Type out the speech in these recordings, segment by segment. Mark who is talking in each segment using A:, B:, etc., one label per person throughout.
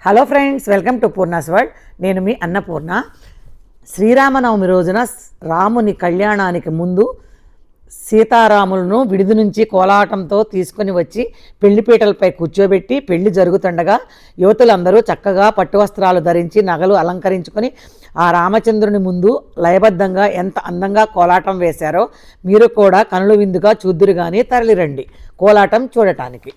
A: Hello friends, welcome to Poorna's world. నేను మీ అన్నపూర్ణ. శ్రీరామనవమి రోజున రాముని కళ్యాణానికి ముందు సీతారాములను విడిది నుంచి కోలాటంతో తీసుకొని వచ్చి పెళ్లిపీటలపై కూర్చోబెట్టి పెళ్లి జరుగుతుండగా యువతులందరూ చక్కగా పట్టు వస్త్రాలు ధరించి నగలు అలంకరించుకొని ఆ రామచంద్రుని ముందు లయబద్ధంగా ఎంత అందంగా కోలాటం వేశారో మీరు కూడా కనుల విందుగా చూద్దురు కానీ తరలిరండి కోలాటం చూడటానికి.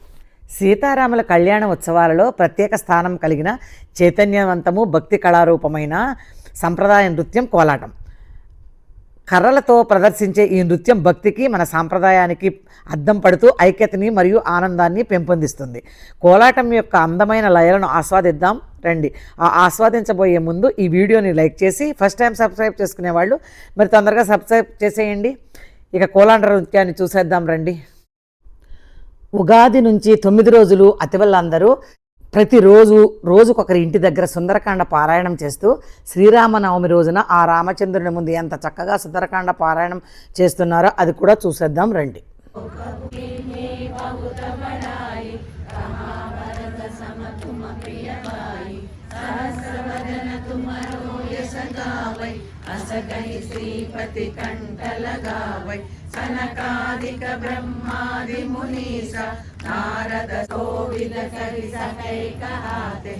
A: సీతారాముల కళ్యాణ ఉత్సవాలలో ప్రత్యేక స్థానం కలిగిన చైతన్యవంతము భక్తి కళారూపమైన సంప్రదాయ నృత్యం కోలాటం. కర్రలతో ప్రదర్శించే ఈ నృత్యం భక్తికి మన సాంప్రదాయానికి అద్దం పడుతూ ఐక్యతని మరియు ఆనందాన్ని పెంపొందిస్తుంది. కోలాటం యొక్క అందమైన లయలను ఆస్వాదిద్దాం రండి. ఆస్వాదించబోయే ముందు ఈ వీడియోని లైక్ చేసి ఫస్ట్ టైం సబ్స్క్రైబ్ చేసుకునే వాళ్ళు మరి తొందరగా సబ్స్క్రైబ్ చేసేయండి. ఇక కోలాట నృత్యాన్ని చూసేద్దాం రండి. ఉగాది నుంచి 9 రోజులు అతివలందరూ ప్రతిరోజు రోజుకొకరి ఇంటి దగ్గర సుందరకాండ పారాయణం చేస్తూ శ్రీరామనవమి రోజున ఆ రామచంద్రుని ముందు ఎంత చక్కగా సుందరకాండ పారాయణం చేస్తున్నారో అది కూడా చూసేద్దాం రండి.
B: శ్రీపతి కంఠలగావై సనకాదిక బ్రహ్మాది మునీస నారద కోవిద కరి సకైకహాతే.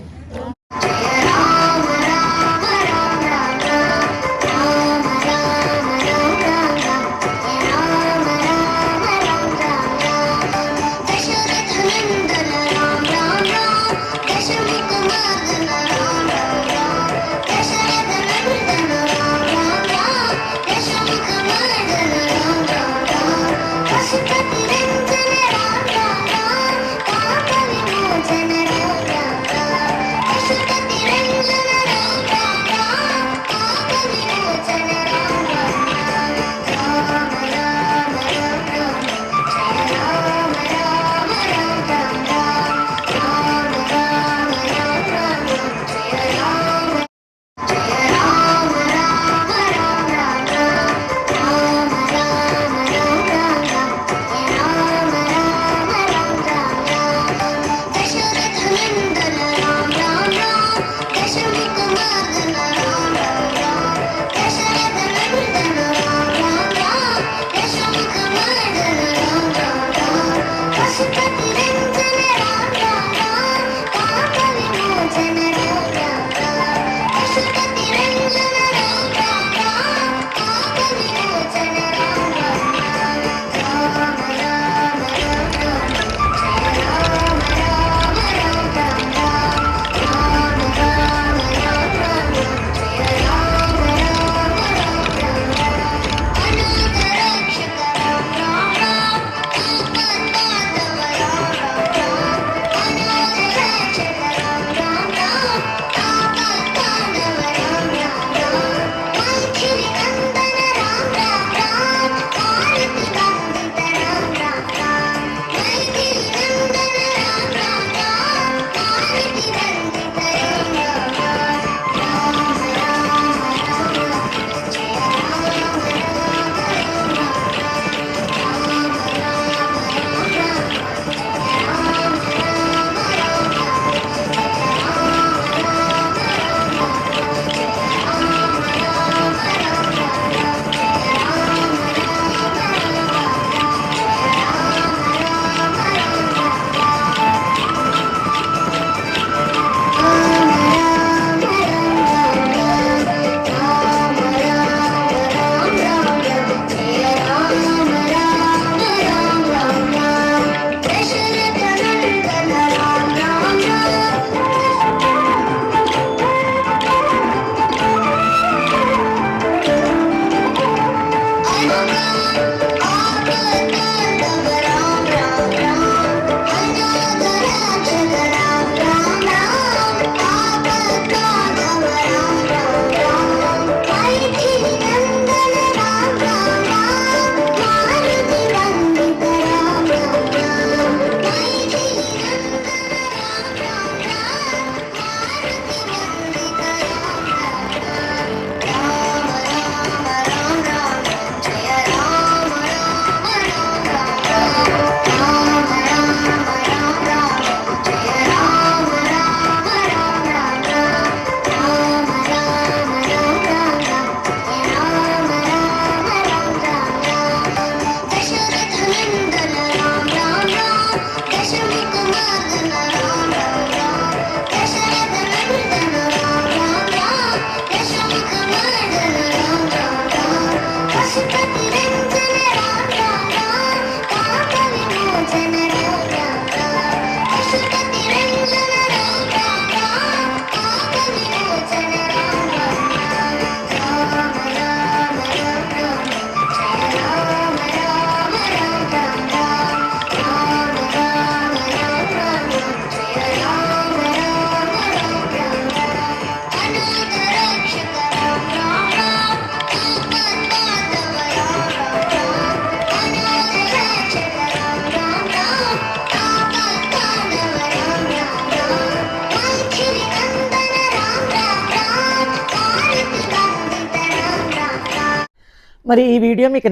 A: మరి ఈ వీడియో మీకు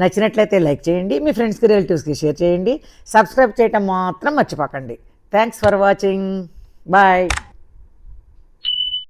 A: నచ్చినట్లయితే లైక్ చేయండి, మీ ఫ్రెండ్స్కి రిలేటివ్స్కి షేర్ చేయండి, సబ్స్క్రైబ్ చేయటం మాత్రం మర్చిపోకండి. Thanks for watching. బాయ్.